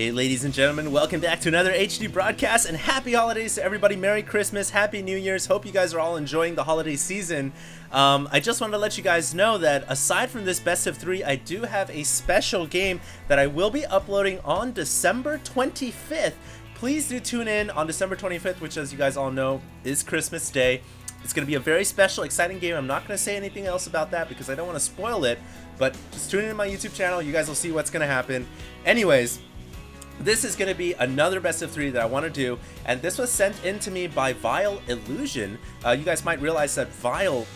Hey ladies and gentlemen, welcome back to another HD broadcast, and happy holidays to everybody. Merry Christmas, Happy New Year's. Hope you guys are all enjoying the holiday season. I just wanted to let you guys know that aside from this best of 3, I do have a special game that I will be uploading on December 25th. Please do tune in on December 25th, which, as you guys all know, is Christmas Day. It's going to be a very special, exciting game. I'm not going to say anything else about that because I don't want to spoil it, but just tune in to my YouTube channel. You guys will see what's going to happen. Anyways, this is going to be another best of 3 that I want to do, and this was sent in to me by vile.Illusion. You guys might realize that Vile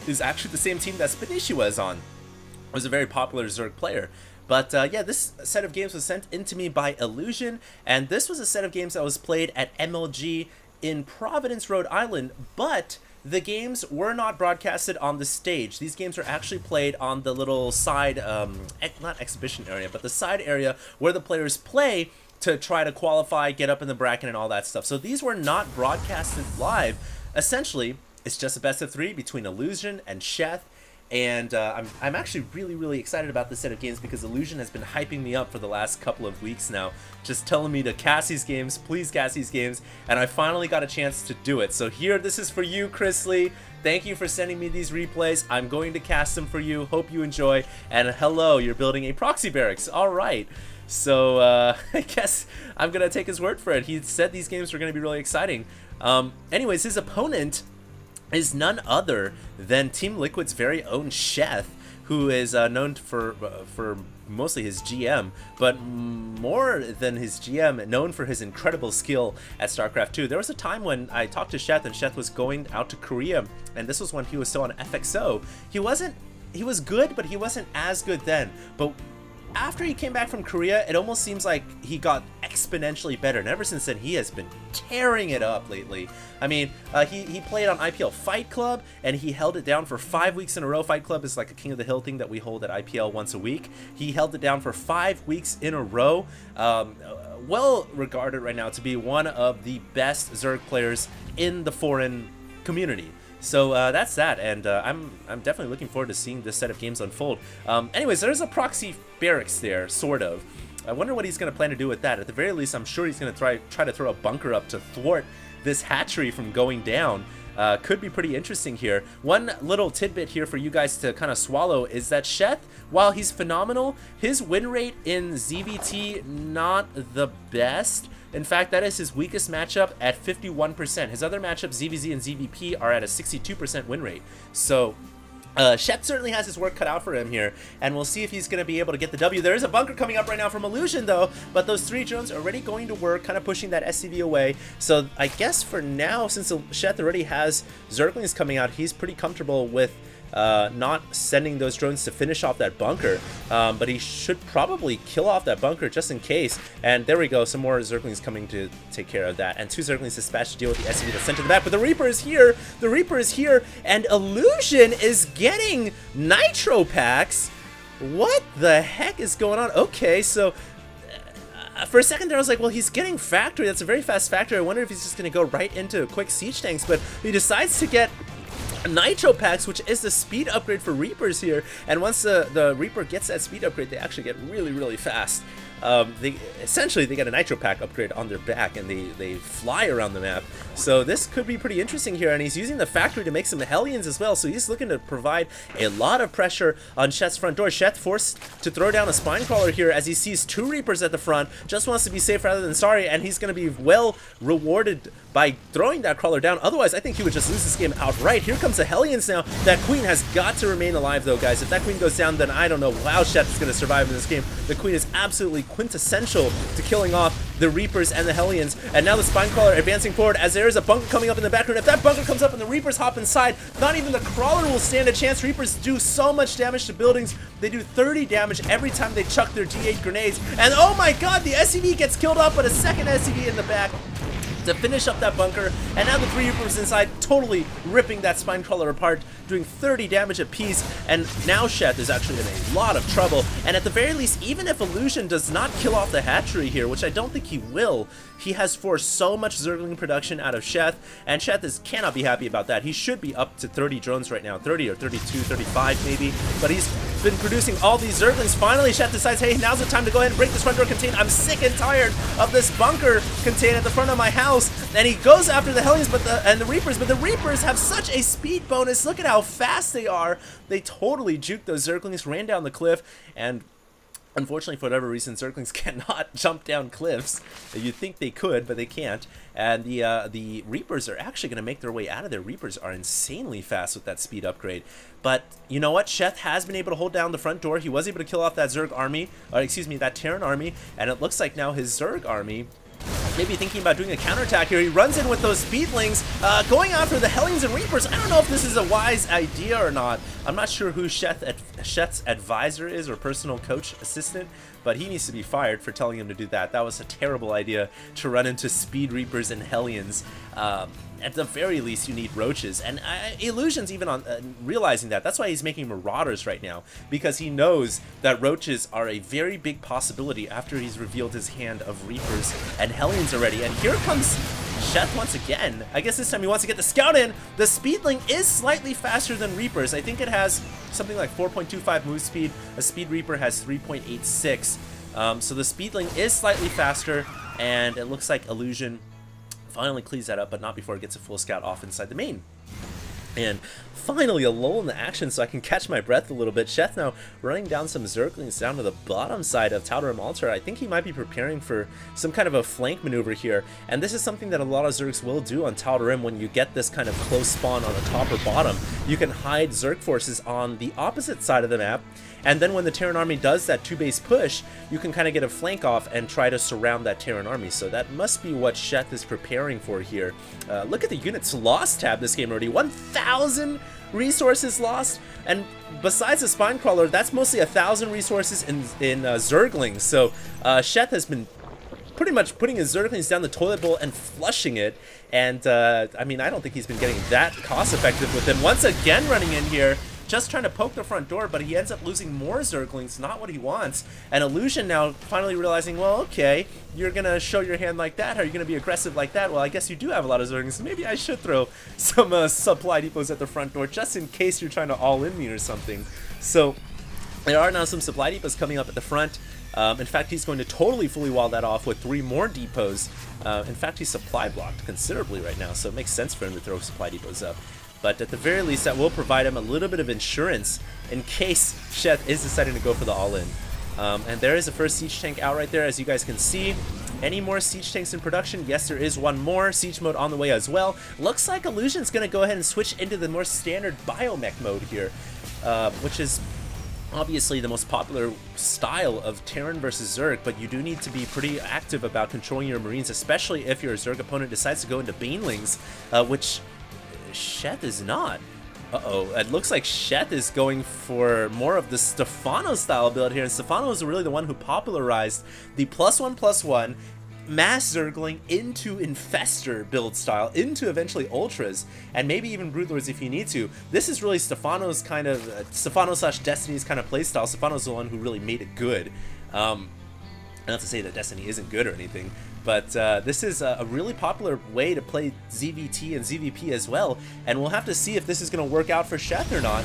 is actually the same team that Spanishi was on. It was a very popular Zerg player. But yeah, this set of games was sent in to me by Illusion, and this was a set of games that was played at MLG in Providence, Rhode Island, but the games were not broadcasted on the stage. These games are actually played on the little side, not exhibition area, but the side area where the players play to try to qualify, get up in the bracket and all that stuff. So these were not broadcasted live. Essentially, it's just a best of 3 between Illusion and Sheth. And I'm actually really excited about this set of games because Illusion has been hyping me up for the last couple of weeks now, just telling me to cast these games, please cast these games, and I finally got a chance to do it. So here, this is for you, Chris Lee. Thank you for sending me these replays. I'm going to cast them for you. Hope you enjoy. And hello, you're building a proxy barracks. All right. So I guess I'm going to take his word for it. He said these games were going to be really exciting. Anyways, his opponent is none other than Team Liquid's very own Sheth, who is known for mostly his GM, but more than his GM, known for his incredible skill at Starcraft 2. There was a time when I talked to Sheth, and Sheth was going out to Korea, and this was when he was still on FXO. He was good, but he wasn't as good then. But after he came back from Korea, it almost seems like he got exponentially better, and ever since then he has been tearing it up lately. I mean, he played on IPL Fight Club, and he held it down for 5 weeks in a row. Fight Club is like a King of the Hill thing that we hold at IPL once a week. He held it down for 5 weeks in a row. Well regarded right now to be one of the best Zerg players in the foreign community. So that's that, and I'm definitely looking forward to seeing this set of games unfold. Anyways, there's a proxy barracks there, sort of. I wonder what he's going to plan to do with that. At the very least, I'm sure he's going to try to throw a bunker up to thwart this hatchery from going down. Could be pretty interesting here. One little tidbit here for you guys to kind of swallow is that Sheth, while he's phenomenal, his win rate in ZVT not the best. In fact, that is his weakest matchup at 51%. His other matchups, ZVZ and ZVP, are at a 62% win rate. So Sheth certainly has his work cut out for him here, and we'll see if he's going to be able to get the W. There is a bunker coming up right now from Illusion, though, but those 3 drones are already going to work, kind of pushing that SCV away. So I guess for now, since Sheth already has Zerglings coming out, he's pretty comfortable with not sending those drones to finish off that bunker, but he should probably kill off that bunker just in case. And there we go, some more Zerglings coming to take care of that, and 2 Zerglings dispatched to deal with the SCV that's sent to the back. But the Reaper is here, and Illusion is getting Nitro packs. What the heck is going on? Okay, so for a second there I was like, well, he's getting factory. That's a very fast factory. I wonder if he's just going to go right into quick siege tanks, but he decides to get Nitro packs, which is the speed upgrade for Reapers here, and once the Reaper gets that speed upgrade, they actually get really fast. Essentially they get a Nitro pack upgrade on their back, and they fly around the map. So this could be pretty interesting here, and he's using the factory to make some Hellions as well, so he's looking to provide a lot of pressure on Sheth's front door. Sheth forced to throw down a Spine Crawler here as he sees 2 Reapers at the front, just wants to be safe rather than sorry, and he's going to be well rewarded by throwing that Crawler down. Otherwise, I think he would just lose this game outright. Here comes the Hellions now. That Queen has got to remain alive, though, guys. If that Queen goes down, then I don't know how Sheth is going to survive in this game. The Queen is absolutely quintessential to killing off the Reapers and the Hellions. And now the Spine Crawler advancing forward as there is a bunker coming up in the background. If that bunker comes up and the Reapers hop inside, not even the Crawler will stand a chance. Reapers do so much damage to buildings. They do 30 damage every time they chuck their D8 grenades. And oh my god, the SCV gets killed off, but a second SCV in the back to finish up that bunker, and now the 3 Reapers inside totally ripping that spine crawler apart, doing 30 damage apiece, and now Sheth is actually in a lot of trouble, and at the very least, even if Illusion does not kill off the hatchery here, which I don't think he will, he has forced so much Zergling production out of Sheth, and Sheth cannot be happy about that. He should be up to 30 drones right now, 30 or 32, 35 maybe, but he's been producing all these Zerglings. Finally, Sheth decides, hey, now's the time to go ahead and break this front door contain. I'm sick and tired of this bunker contain at the front of my house, and he goes after the Hellions and the Reapers, but the Reapers have such a speed bonus. Look at how fast they are. They totally juked those Zerglings, ran down the cliff, and unfortunately, for whatever reason, Zerglings cannot jump down cliffs. You'd think they could, but they can't. And the Reapers are actually going to make their way out of there. Reapers are insanely fast with that speed upgrade. But you know what? Sheth has been able to hold down the front door. He was able to kill off that Zerg army, or excuse me, that Terran army. And it looks like now his Zerg army maybe thinking about doing a counterattack here. He runs in with those Speedlings, going after the Hellions and Reapers. I don't know if this is a wise idea or not. I'm not sure who Sheth's advisor is, or personal coach assistant, but he needs to be fired for telling him to do that. That was a terrible idea to run into Speed Reapers and Hellions. At the very least, you need Roaches, and Illusion's even on realizing that. That's why he's making Marauders right now, because he knows that Roaches are a very big possibility after he's revealed his hand of Reapers and Hellions already. And here comes Sheth once again. I guess this time he wants to get the scout in. The Speedling is slightly faster than Reapers. I think it has something like 4.25 move speed. A Speed Reaper has 3.86. So the Speedling is slightly faster, and it looks like Illusion finally cleans that up, but not before it gets a full scout off inside the main. And finally a lull in the action so I can catch my breath a little bit. Sheth now running down some Zerglings down to the bottom side of Tal'Darim Altar. I think he might be preparing for some kind of a flank maneuver here. And this is something that a lot of Zergs will do on Tal'Darim when you get this kind of close spawn on the top or bottom. You can hide Zerg forces on the opposite side of the map, and then when the Terran army does that 2-base push, you can kind of get a flank off and try to surround that Terran army. So that must be what Sheth is preparing for here. Look at the units lost tab this game already. 1,000 resources lost, and besides the spine crawler, that's mostly 1,000 resources in Zerglings. So Sheth has been pretty much putting his Zerglings down the toilet bowl and flushing it, and I mean, I don't think he's been getting that cost effective with them. Once again running in here, just trying to poke the front door, but he ends up losing more Zerglings, not what he wants. And Illusion now finally realizing, well, okay, you're gonna show your hand like that, are you gonna be aggressive like that? Well, I guess you do have a lot of Zerglings, so maybe I should throw some supply depots at the front door, just in case you're trying to all-in me or something. So there are now some supply depots coming up at the front. In fact, he's going to totally fully wall that off with 3 more depots. In fact, he's supply blocked considerably right now, so it makes sense for him to throw supply depots up. But at the very least, that will provide him a little bit of insurance in case Sheth is deciding to go for the all-in. And there is the first siege tank out right there, as you guys can see. Any more siege tanks in production? Yes, there is one more. Siege mode on the way as well. Looks like Illusion's going to go ahead and switch into the more standard biomech mode here, which is obviously the most popular style of Terran versus Zerg, but you do need to be pretty active about controlling your Marines, especially if your Zerg opponent decides to go into Banelings, which Sheth is not. Uh-oh, it looks like Sheth is going for more of the Stefano style build here, and Stefano is really the one who popularized the +1/+1 mass Zergling into Infestor build style, into eventually Ultras, and maybe even Broodlords if you need to. This is really Stefano's kind of, Stefano/Destiny's kind of playstyle. Stefano's the one who really made it good. Not to say that Destiny isn't good or anything, but this is a really popular way to play ZVT and ZVP as well, and we'll have to see if this is going to work out for Sheth or not.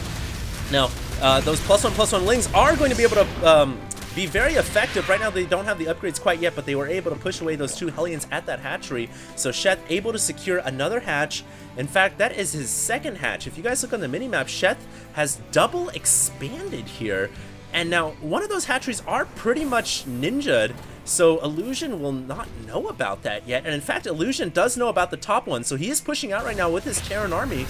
Now, those +1/+1 Lings are going to be able to be very effective. Right now they don't have the upgrades quite yet, but they were able to push away those 2 Hellions at that hatchery, so Sheth able to secure another hatch. In fact, that is his second hatch. If you guys look on the minimap, Sheth has double expanded here. And now, one of those hatcheries are pretty much ninja'd, so Illusion will not know about that yet. And in fact, Illusion does know about the top one, so he is pushing out right now with his Terran army.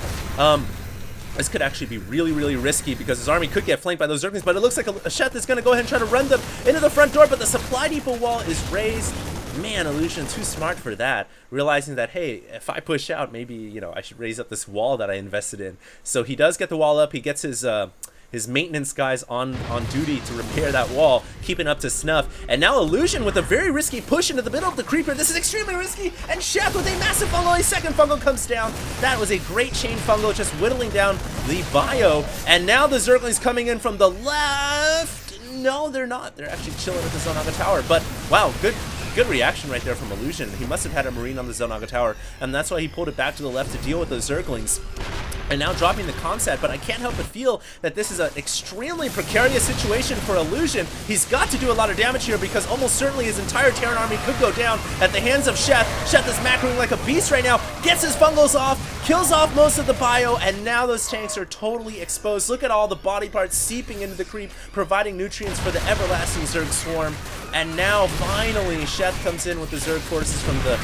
This could actually be really, really risky because his army could get flanked by those Zerglings, but it looks like Sheth is going to go ahead and try to run them into the front door, but the supply depot wall is raised. Man, Illusion too smart for that, realizing that, hey, if I push out, maybe, you know, I should raise up this wall that I invested in. So he does get the wall up, he gets his his maintenance guys on duty to repair that wall, keeping up to snuff. And now Illusion with a very risky push into the middle of the creeper. This is extremely risky, and Sheth with a massive fungal. A second fungal comes down. That was a great chain fungal, just whittling down the bio. And now the Zerglings coming in from the left. No, they're not. They're actually chilling at the Zonaga Tower. But wow, good reaction right there from Illusion. He must have had a Marine on the Zonaga Tower, and that's why he pulled it back to the left to deal with those Zerglings. And now dropping the concept, but I can't help but feel that this is an extremely precarious situation for Illusion. He's got to do a lot of damage here because almost certainly his entire Terran army could go down at the hands of Sheth. Sheth is macroing like a beast right now, gets his fungals off, kills off most of the bio, and now those tanks are totally exposed. Look at all the body parts seeping into the creep, providing nutrients for the everlasting Zerg swarm. And now finally Sheth comes in with the Zerg forces from the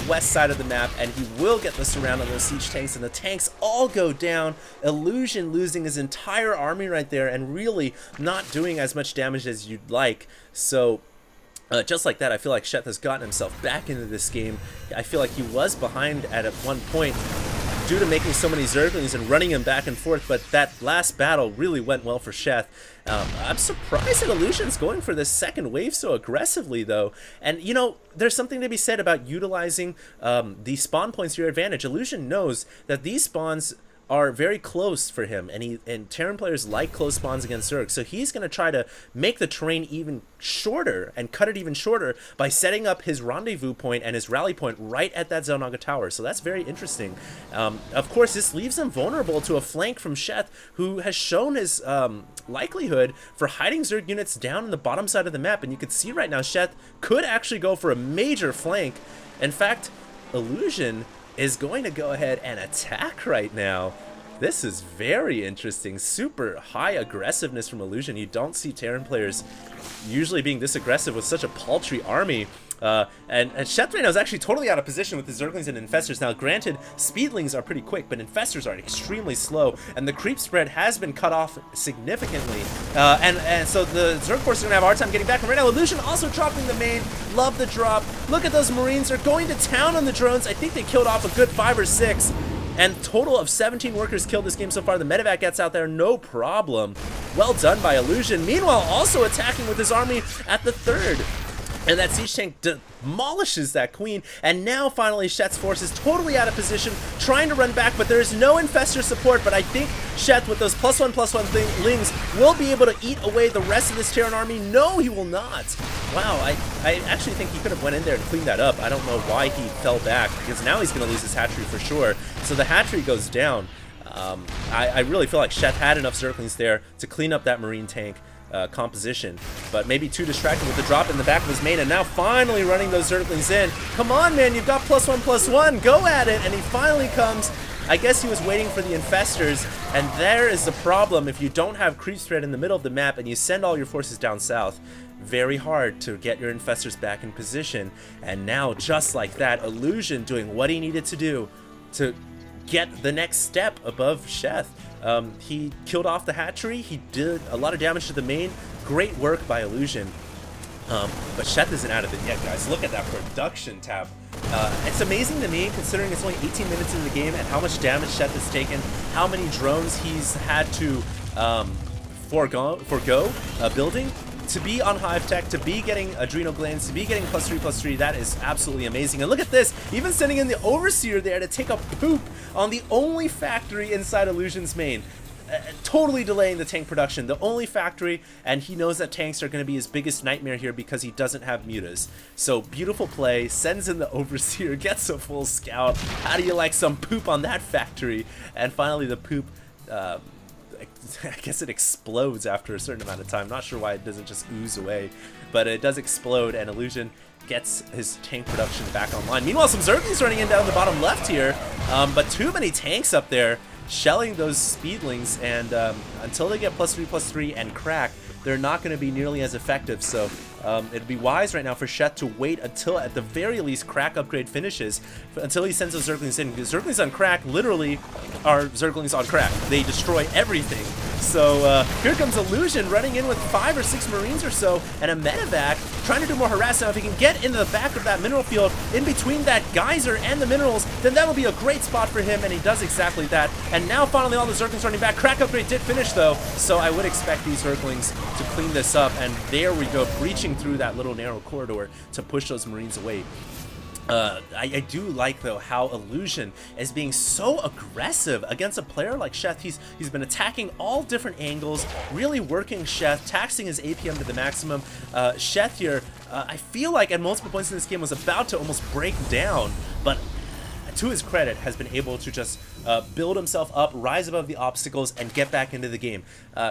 west side of the map, and he will get the surround on those siege tanks, and the tanks all go down. Illusion losing his entire army right there and really not doing as much damage as you'd like. So just like that, I feel like Sheth has gotten himself back into this game. I feel like he was behind at one point due to making so many Zerglings and running him back and forth, but that last battle really went well for Sheth. I'm surprised that Illusion's going for this second wave so aggressively, though. And, you know, there's something to be said about utilizing the spawn points to your advantage. Illusion knows that these spawns are very close for him, and Terran players like close spawns against Zerg, so he's going to try to make the terrain even shorter and cut it even shorter by setting up his rendezvous point and his rally point right at that Zonaga Tower. So that's very interesting. Of course, this leaves him vulnerable to a flank from Sheth, who has shown his likelihood for hiding Zerg units down in the bottom side of the map, and you can see right now Sheth could actually go for a major flank. In fact, Illusion is going to go ahead and attack right now. This is very interesting. Super high aggressiveness from Illusion. You don't see Terran players usually being this aggressive with such a paltry army. And Sheth right now is actually totally out of position with the Zerglings and Infestors. Now, granted, Speedlings are pretty quick, but Infestors are extremely slow, and the creep spread has been cut off significantly. And so the Zerg force are going to have a hard time getting back. And right now, Illusion also dropping the main. Love the drop. Look at those Marines. They're going to town on the drones. I think they killed off a good 5 or 6. And total of 17 workers killed this game so far. The medevac gets out there, no problem. Well done by Illusion. Meanwhile, also attacking with his army at the third. And that siege tank demolishes that queen, and now finally Sheth's force is totally out of position, trying to run back, but there is no infestor support. But I think Sheth, with those +1/+1 lings, will be able to eat away the rest of this Terran army. No, he will not. Wow, I actually think he could have went in there and cleaned that up. I don't know why he fell back, because now he's going to lose his hatchery for sure. So the hatchery goes down. I really feel like Sheth had enough Zerglings there to clean up that Marine tank composition, but maybe too distracted with the drop in the back of his main, and now finally running those Zerglings in. Come on, man, you've got +1/+1, go at it. And he finally comes. I guess he was waiting for the Infestors, and there is the problem. If you don't have creep spread in the middle of the map and you send all your forces down south, very hard to get your Infestors back in position. And now, just like that, Illusion doing what he needed to do to get the next step above Sheth. He killed off the hatchery. He did a lot of damage to the main. Great work by Illusion. But Sheth isn't out of it yet, guys. Look at that production tab. It's amazing to me, considering it's only 18 minutes into the game, and how much damage Sheth has taken, how many drones he's had to forego building. To be on Hive Tech, to be getting Adrenal Glands, to be getting +3/+3, that is absolutely amazing. And look at this, even sending in the Overseer there to take a poop on the only factory inside Illusion's main. Totally delaying the tank production, the only factory, and he knows that tanks are going to be his biggest nightmare here because he doesn't have mutas. So beautiful play, sends in the Overseer, gets a full scout. How do you like some poop on that factory? And finally the poop, I guess it explodes after a certain amount of time. Not sure why it doesn't just ooze away, but it does explode, and Illusion gets his tank production back online. Meanwhile, some Zerglings running in down the bottom left here, but too many tanks up there shelling those Speedlings, and until they get +3/+3 and crack, they're not going to be nearly as effective. So it'd be wise right now for Sheth to wait until, at the very least, crack upgrade finishes, until he sends those Zerglings in. Because Zerglings on crack literally are Zerglings on crack. They destroy everything. So here comes Illusion running in with 5 or 6 Marines or so, and a medevac trying to do more harass. Now, if he can get into the back of that mineral field, in between that geyser and the minerals, then that'll be a great spot for him, and he does exactly that. And now finally all the Zerglings running back. Crack upgrade did finish though, so I would expect these Zerglings to clean this up, and there we go, breaching through that little narrow corridor to push those Marines away. I do like though how Illusion is being so aggressive against a player like Sheth. He's been attacking all different angles, really working Sheth, taxing his APM to the maximum. Sheth here, I feel like at multiple points in this game was about to almost break down, but to his credit, has been able to just build himself up, rise above the obstacles, and get back into the game.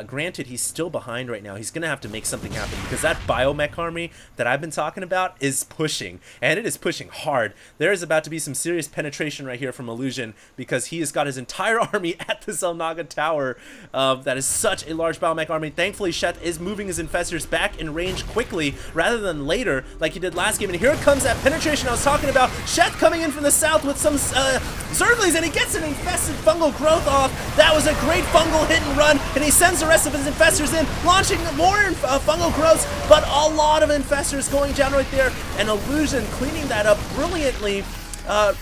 Granted, he's still behind right now. He's going to have to make something happen because that biomech army that I've been talking about is pushing, and it is pushing hard. There is about to be some serious penetration right here from Illusion because he has got his entire army at the Zelnaga Tower. That is such a large biomech army. Thankfully, Sheth is moving his infestors back in range quickly rather than later like he did last game. And here comes that penetration I was talking about. Sheth coming in from the south with some Zerglings, and he gets an infested fungal growth off. That was a great fungal hit and run, and he sends the rest of his infestors in, launching more fungal growths, but a lot of infestors going down right there, and Illusion cleaning that up brilliantly.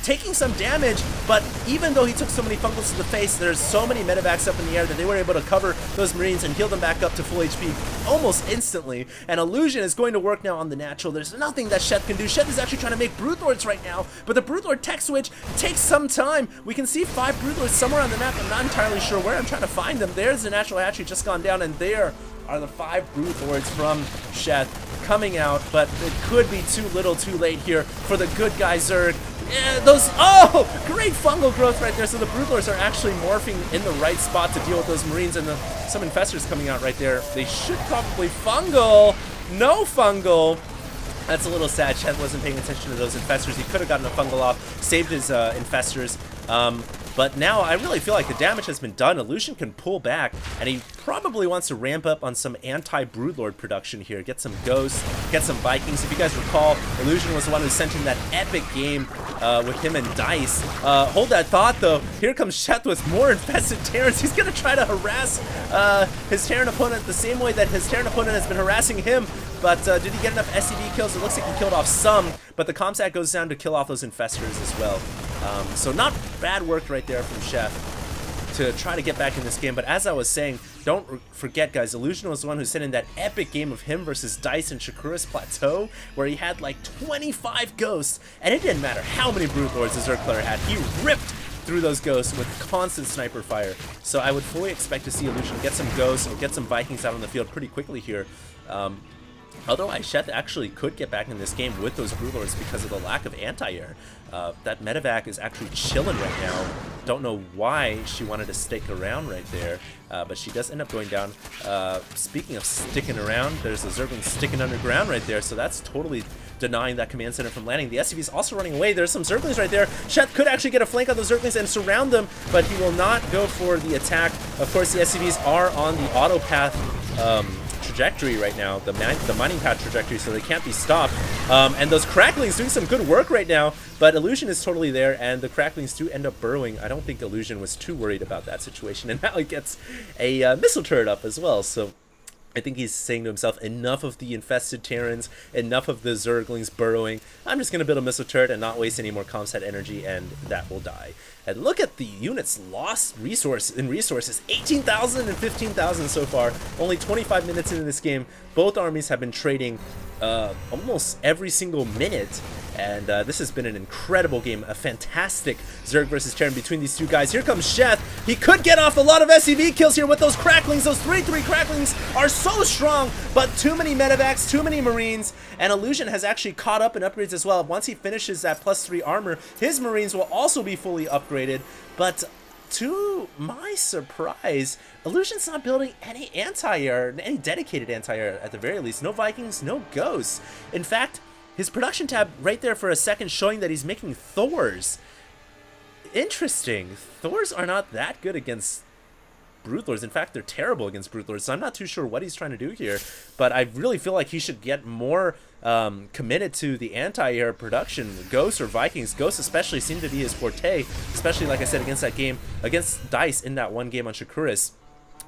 Taking some damage, but even though he took so many fungals to the face, there's so many medevacs up in the air that they were able to cover those Marines and heal them back up to full HP almost instantly. And Illusion is going to work now on the natural. There's nothing that Sheth can do. Sheth is actually trying to make Brute Lords right now, but the Brute Lord tech switch takes some time. We can see 5 Brute Lords somewhere on the map. I'm not entirely sure where. I'm trying to find them. There's the natural hatchery just gone down, and there are the 5 Brute Lords from Sheth coming out, but it could be too little too late here for the good guy Zerg. Yeah, oh, great fungal growth right there. So the Brute Lords are actually morphing in the right spot to deal with those Marines, and some infestors coming out right there. They should probably fungal. No fungal. That's a little sad. Sheth wasn't paying attention to those infestors. He could have gotten a fungal off, saved his infestors. But now I really feel like the damage has been done. Illusion can pull back, and he probably wants to ramp up on some anti-Broodlord production here. Get some Ghosts, get some Vikings. If you guys recall, Illusion was the one who sent in that epic game with him and Dice. Hold that thought, though. Here comes Sheth with more infested Terrans. He's going to try to harass his Terran opponent the same way that his Terran opponent has been harassing him. But did he get enough SCV kills? It looks like he killed off some, but the Comsat goes down to kill off those infestors as well. So not bad work right there from Sheth to try to get back in this game. But as I was saying, don't forget, guys, Illusion was the one who sent in that epic game of him versus Dice and Shakura's Plateau, where he had like 25 Ghosts, and it didn't matter how many Brute Lords the Zerg player had. He ripped through those Ghosts with constant sniper fire. So I would fully expect to see Illusion get some Ghosts or get some Vikings out on the field pretty quickly here. Otherwise, Sheth actually could get back in this game with those Brute Lords because of the lack of anti-air. That medevac is actually chilling right now. Don't know why she wanted to stick around right there, but she does end up going down. Speaking of sticking around, there's a Zergling sticking underground right there, so that's totally denying that command center from landing. The SCV is also running away. There's some Zerglings right there. Sheth could actually get a flank on those Zerglings and surround them, but he will not go for the attack. Of course, the SCVs are on the auto path trajectory right now, the mining path trajectory, so they can't be stopped. And those Cracklings doing some good work right now, but Illusion is totally there, and the Cracklings do end up burrowing. I don't think Illusion was too worried about that situation, and now he gets a missile turret up as well, so I think he's saying to himself, enough of the infested Terrans, enough of the Zerglings burrowing. I'm just going to build a missile turret and not waste any more Comsat energy, and that will die. And look at the units lost resources, 18,000 and 15,000 so far. Only 25 minutes into this game. Both armies have been trading almost every single minute. And this has been an incredible game, a fantastic Zerg versus Terran between these two guys. Here comes Sheth. He could get off a lot of SCV kills here with those Cracklings. Those 3-3 Cracklings are so strong, but too many medevacs, too many Marines, and Illusion has actually caught up in upgrades as well. Once he finishes that +3 armor, his Marines will also be fully upgraded, but to my surprise, Illusion's not building any anti-air, any dedicated anti-air at the very least. No Vikings, no Ghosts. In fact, his production tab right there for a second showing that he's making Thors. Interesting. Thors are not that good against Brute Lords. In fact, they're terrible against Brute Lords, so I'm not too sure what he's trying to do here. But I really feel like he should get more committed to the anti-air production. Ghosts or Vikings. Ghosts especially seem to be his forte, especially, like I said, against that game, against Dice in that one game on Shakuris.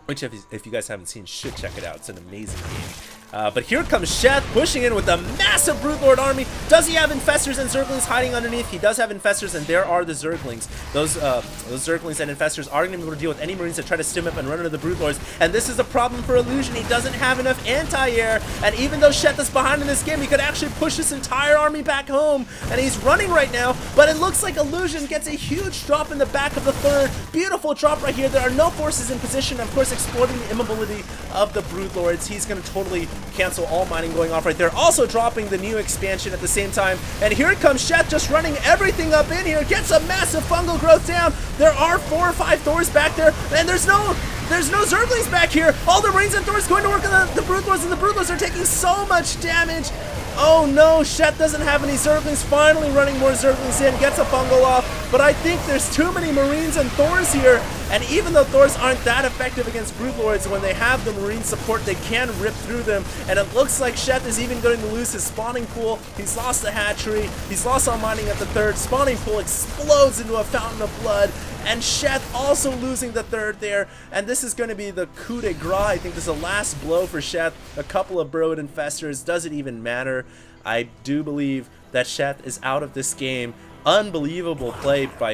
which if you guys haven't seen, should check it out. It's an amazing game. But here comes Sheth pushing in with a massive Brute Lord army. Does he have Infestors and Zerglings hiding underneath? He does have Infestors, and there are the Zerglings. Those Zerglings and Infestors are going to be able to deal with any Marines that try to stim up and run into the Brute Lords. And this is a problem for Illusion. He doesn't have enough anti-air. And even though Sheth is behind in this game, he could actually push his entire army back home. And he's running right now. But it looks like Illusion gets a huge drop in the back of the third. Beautiful drop right here. There are no forces in position. Of course, exploiting the immobility of the Brute Lords. He's going to totally cancel all mining going off right there. Also dropping the new expansion at the same time. And here comes Sheth just running everything up in here. Gets a massive fungal growth down. There are 4 or 5 Thors back there. And there's no Zerglings back here. All the Marines and Thors going to work on the Brute Lords, and the Brute Lords are taking so much damage. Oh no, Sheth doesn't have any Zerglings. Finally running more Zerglings in, gets a fungal off. But I think there's too many Marines and Thors here. And even though Thors aren't that effective against Brute Lords, when they have the Marine support, they can rip through them. And it looks like Sheth is even going to lose his spawning pool. He's lost the hatchery. He's lost all mining at the third. Spawning pool explodes into a fountain of blood. And Sheth also losing the third there. And this is going to be the coup de grace. I think this is the last blow for Sheth. A couple of Brood Infestors. Does it even matter? I do believe that Sheth is out of this game. Unbelievable play by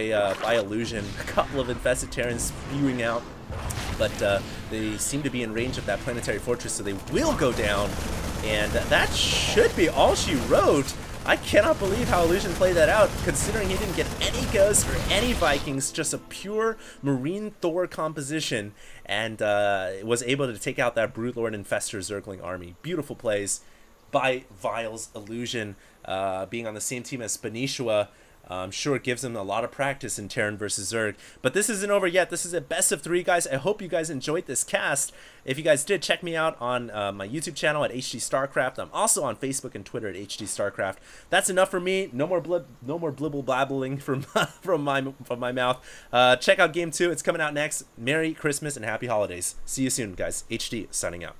Illusion. A couple of Infested Terrans spewing out. But they seem to be in range of that Planetary Fortress, so they will go down. And that should be all she wrote. I cannot believe how Illusion played that out, considering he didn't get any Ghosts or any Vikings, just a pure Marine Thor composition, and was able to take out that Brute Lord Infestor Zergling army. Beautiful plays by vile.Illusion, being on the same team as Spanitua. I'm sure it gives him a lot of practice in Terran versus Zerg. But this isn't over yet. This is a best of 3, guys. I hope you guys enjoyed this cast. If you guys did, check me out on my YouTube channel at HDStarcraft. I'm also on Facebook and Twitter at HDStarcraft. That's enough for me. No more blibble blabbling from my mouth. Check out Game 2. It's coming out next. Merry Christmas and Happy Holidays. See you soon, guys. HD signing out.